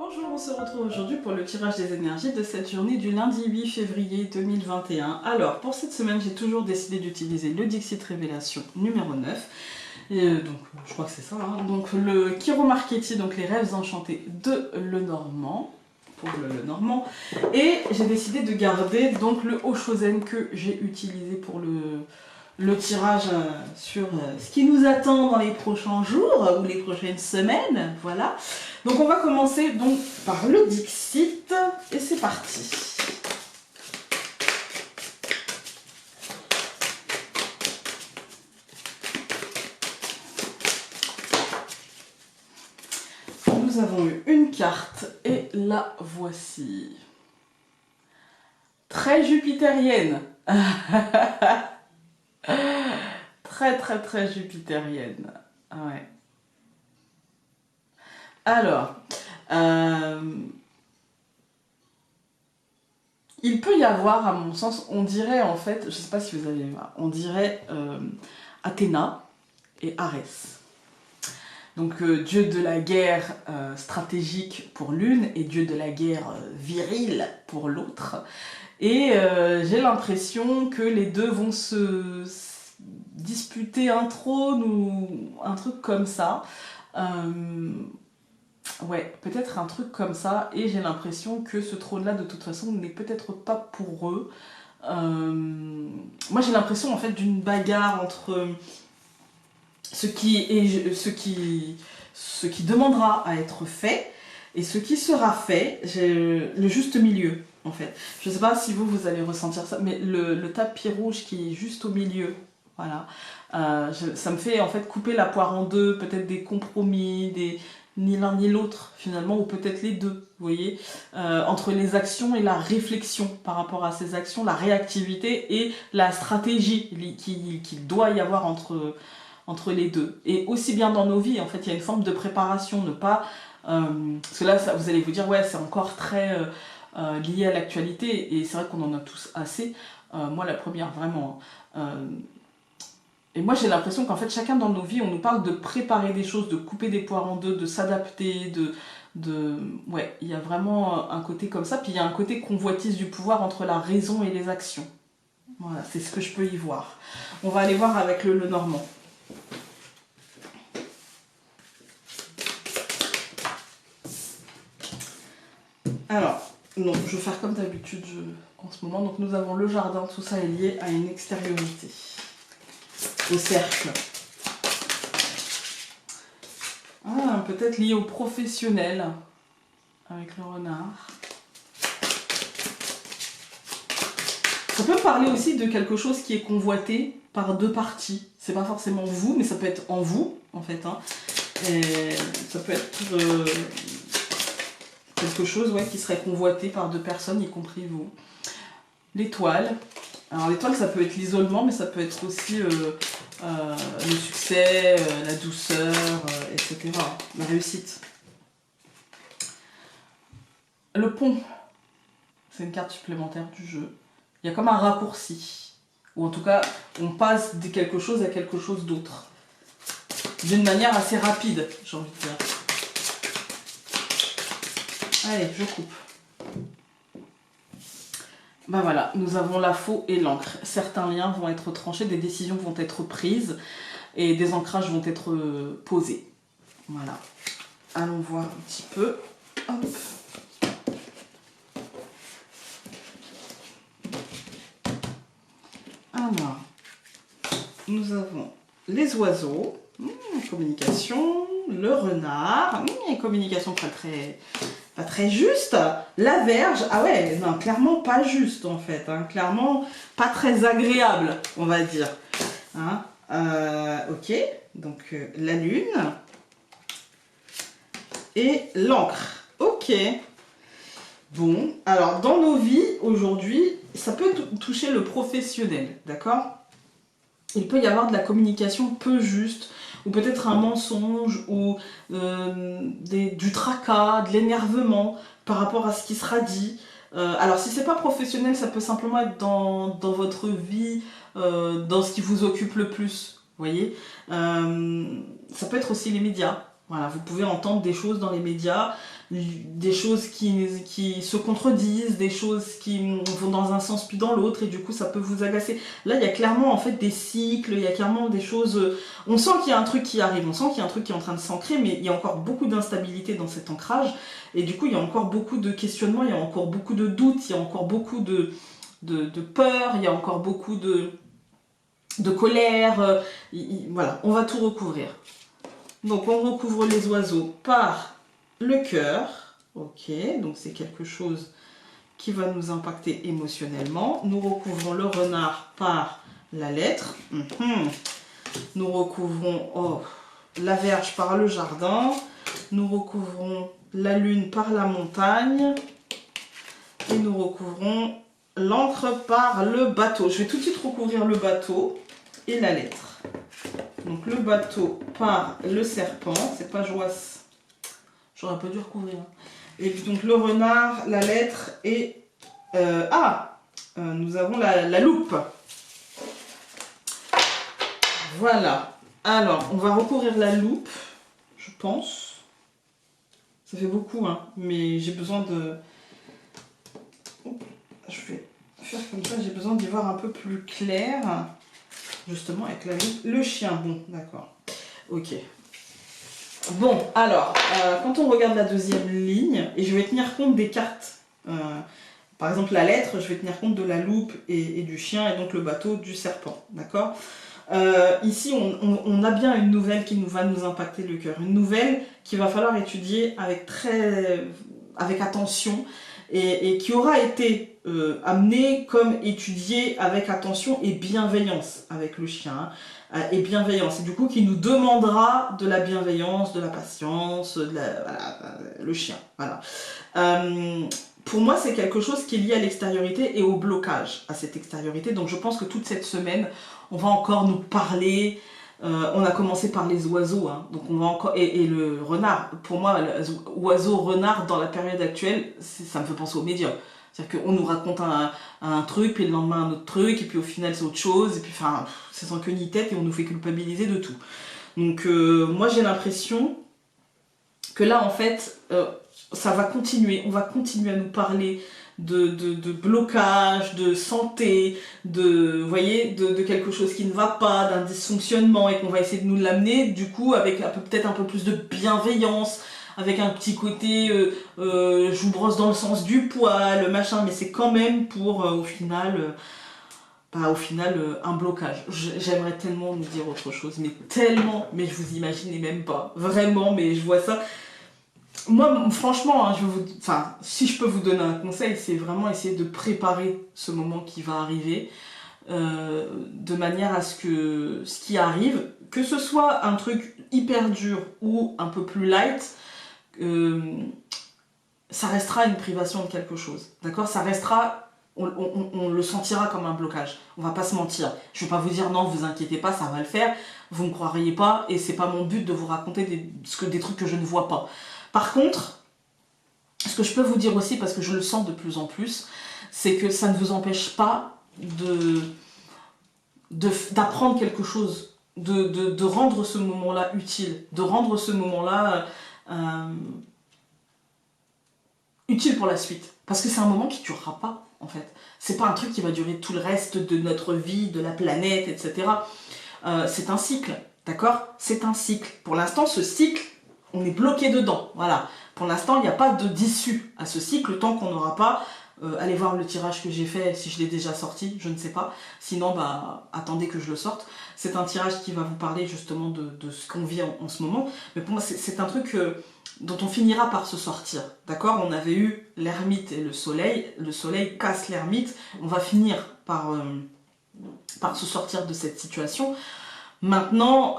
Bonjour, on se retrouve aujourd'hui pour le tirage des énergies de cette journée du lundi 8 février 2021. Alors, pour cette semaine, j'ai toujours décidé d'utiliser le Dixit Révélation numéro 9. Et donc, je crois que c'est ça. Hein. Donc, le Chiromarchetti, donc les rêves enchantés de Lenormand. Pour le Lenormand. Et j'ai décidé de garder donc le Oshozen que j'ai utilisé pour le tirage sur ce qui nous attend dans les prochains jours ou les prochaines semaines, voilà. Donc on va commencer donc par le Dixit et c'est parti. Nous avons eu une carte et la voici. Très jupitérienne. Très jupitérienne. Ouais. Alors, il peut y avoir, à mon sens, on dirait en fait, je ne sais pas si vous avez vu, on dirait Athéna et Arès. Donc dieu de la guerre stratégique pour l'une et dieu de la guerre virile pour l'autre. Et j'ai l'impression que les deux vont se disputer un trône ou un truc comme ça. Ouais, peut-être un truc comme ça. Et j'ai l'impression que ce trône-là, de toute façon, n'est peut-être pas pour eux. Moi, j'ai l'impression, en fait, d'une bagarre entre ce qui demandera à être fait et ce qui sera fait. J'ai le juste milieu, en fait. Je ne sais pas si vous allez ressentir ça, mais le tapis rouge qui est juste au milieu, voilà. Ça me fait, en fait, couper la poire en deux, peut-être des compromis, ni l'un ni l'autre finalement, ou peut-être les deux, vous voyez, entre les actions et la réflexion par rapport à ces actions, la réactivité et la stratégie qu'il doit y avoir entre les deux. Et aussi bien dans nos vies, en fait, il y a une forme de préparation, ne pas... parce que là, vous allez vous dire, ouais, c'est encore très lié à l'actualité, et c'est vrai qu'on en a tous assez. Moi, la première, vraiment. Et moi, j'ai l'impression qu'en fait, chacun dans nos vies, on nous parle de préparer des choses, de couper des poires en deux, de s'adapter, Ouais, il y a vraiment un côté comme ça. Puis il y a un côté convoitise du pouvoir entre la raison et les actions. Voilà, c'est ce que je peux y voir. On va aller voir avec le Lenormand. Alors, non, je vais faire comme d'habitude en ce moment. Donc nous avons le jardin, tout ça est lié à une extériorité. Au cercle. Ah, peut-être lié au professionnel avec le renard. Ça peut parler aussi de quelque chose qui est convoité par deux parties. C'est pas forcément vous, mais ça peut être en vous, en fait. Hein. Et ça peut être quelque chose qui serait convoité par deux personnes, y compris vous. L'étoile. Alors l'étoile, ça peut être l'isolement, mais ça peut être aussi le succès, la douceur, etc. La réussite. Le pont, c'est une carte supplémentaire du jeu. Il y a comme un raccourci. Ou en tout cas, on passe de quelque chose à quelque chose d'autre. D'une manière assez rapide, j'ai envie de dire. Allez, je coupe. Ben voilà, nous avons la faux et l'encre. Certains liens vont être tranchés, des décisions vont être prises et des ancrages vont être posés. Voilà. Allons voir un petit peu. Hop. Alors, nous avons les oiseaux, communication, le renard, communication pas très juste. La Vierge, ah ouais, non, clairement pas juste en fait, hein, clairement pas très agréable, on va dire. Hein, ok, donc la Lune et l'encre. Ok. Bon, alors dans nos vies aujourd'hui, ça peut toucher le professionnel, d'accord? Il peut y avoir de la communication peu juste, ou peut-être un mensonge, ou du tracas, de l'énervement par rapport à ce qui sera dit. Alors si c'est pas professionnel, ça peut simplement être dans votre vie, dans ce qui vous occupe le plus, vous voyez. Ça peut être aussi les médias. Voilà, vous pouvez entendre des choses dans les médias, des choses qui se contredisent, des choses qui vont dans un sens puis dans l'autre, et du coup ça peut vous agacer. Là, il y a clairement en fait des cycles, il y a clairement des choses... On sent qu'il y a un truc qui arrive, on sent qu'il y a un truc qui est en train de s'ancrer, mais il y a encore beaucoup d'instabilité dans cet ancrage, et du coup il y a encore beaucoup de questionnements, il y a encore beaucoup de doutes, il y a encore beaucoup de peur, il y a encore beaucoup de colère, voilà, on va tout recouvrir. Donc on recouvre les oiseaux par le cœur, ok, donc c'est quelque chose qui va nous impacter émotionnellement. Nous recouvrons le renard par la lettre, nous recouvrons la Vierge par le jardin, nous recouvrons la lune par la montagne, et nous recouvrons l'encre par le bateau. Je vais tout de suite recouvrir le bateau et la lettre. Donc le bateau par le serpent, c'est pas Joas, j'aurais pas dû recouvrir. Et puis donc le renard, la lettre et... nous avons la loupe. Voilà. Alors, on va recouvrir la loupe, je pense. Ça fait beaucoup, hein, mais j'ai besoin de... Je vais faire comme ça, j'ai besoin d'y voir un peu plus clair. Justement avec la loupe. Le chien, bon, d'accord. Ok. Bon, alors, quand on regarde la deuxième ligne, et je vais tenir compte des cartes, par exemple la lettre, je vais tenir compte de la loupe et du chien, et donc le bateau du serpent, d'accord. Ici, on a bien une nouvelle qui va nous impacter le cœur, une nouvelle qu'il va falloir étudier avec attention, et qui aura été amenée comme étudiée avec attention et bienveillance avec le chien, et bienveillance, et du coup qui nous demandera de la bienveillance, de la patience, voilà, le chien, voilà. Pour moi, c'est quelque chose qui est lié à l'extériorité et au blocage à cette extériorité, donc je pense que toute cette semaine, on va encore nous parler. On a commencé par les oiseaux, hein, donc on va encore et le renard. Pour moi, oiseau, renard dans la période actuelle, ça me fait penser aux médias. C'est-à-dire qu'on nous raconte un truc, puis le lendemain un autre truc, et puis au final c'est autre chose, et puis enfin, c'est sans queue ni tête, et on nous fait culpabiliser de tout. Donc moi j'ai l'impression que là en fait, ça va continuer, on va continuer à nous parler de blocage, de santé, vous voyez, de quelque chose qui ne va pas, d'un dysfonctionnement, et qu'on va essayer de nous l'amener, du coup, avec peut-être un peu plus de bienveillance, avec un petit côté, je vous brosse dans le sens du poil, machin, mais c'est quand même pour, au final, un blocage. J'aimerais tellement nous dire autre chose, mais tellement, mais je vous imaginez même pas, vraiment, mais je vois ça. Moi, franchement, hein, si je peux vous donner un conseil, c'est vraiment essayer de préparer ce moment qui va arriver, de manière à ce que ce qui arrive, que ce soit un truc hyper dur ou un peu plus light, ça restera une privation de quelque chose, d'accord? Ça restera, on le sentira comme un blocage, on va pas se mentir. Je vais pas vous dire non, vous inquiétez pas, ça va le faire, vous me croiriez pas, et c'est pas mon but de vous raconter des trucs que je ne vois pas. Par contre, ce que je peux vous dire aussi, parce que je le sens de plus en plus, c'est que ça ne vous empêche pas d'apprendre quelque chose, de rendre ce moment-là utile, de rendre ce moment-là utile pour la suite. Parce que c'est un moment qui ne durera pas, en fait. C'est pas un truc qui va durer tout le reste de notre vie, de la planète, etc. C'est un cycle, d'accord? C'est un cycle. Pour l'instant, ce cycle, on est bloqué dedans, voilà. Pour l'instant, il n'y a pas d'issue à ce cycle, tant qu'on n'aura pas... allez voir le tirage que j'ai fait, si je l'ai déjà sorti, je ne sais pas. Sinon, attendez que je le sorte. C'est un tirage qui va vous parler justement de ce qu'on vit en ce moment. Mais pour moi, c'est un truc dont on finira par se sortir, d'accord? On avait eu l'ermite et le soleil casse l'ermite, on va finir par se sortir de cette situation. Maintenant...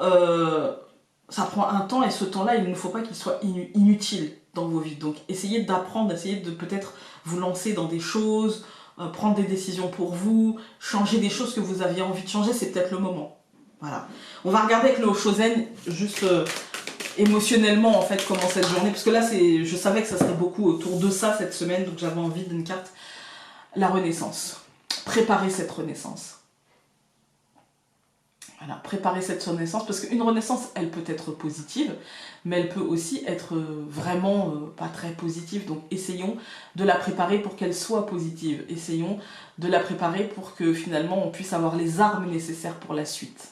ça prend un temps, et ce temps-là, il ne faut pas qu'il soit inutile dans vos vies. Donc essayez d'apprendre, essayez de peut-être vous lancer dans des choses, prendre des décisions pour vous, changer des choses que vous aviez envie de changer, c'est peut-être le moment. Voilà. On va regarder avec le Shosen, juste émotionnellement en fait, comment cette journée, parce que là, je savais que ça serait beaucoup autour de ça cette semaine, donc j'avais envie d'une carte, la renaissance. Préparez cette renaissance. Voilà, préparer cette renaissance, parce qu'une renaissance, elle peut être positive, mais elle peut aussi être vraiment pas très positive. Donc essayons de la préparer pour qu'elle soit positive. Essayons de la préparer pour que finalement on puisse avoir les armes nécessaires pour la suite.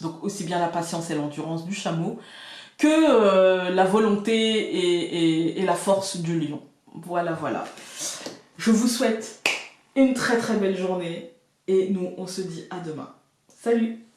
Donc aussi bien la patience et l'endurance du chameau que la volonté et la force du lion. Voilà, voilà. Je vous souhaite une très très belle journée et nous on se dit à demain. Salut!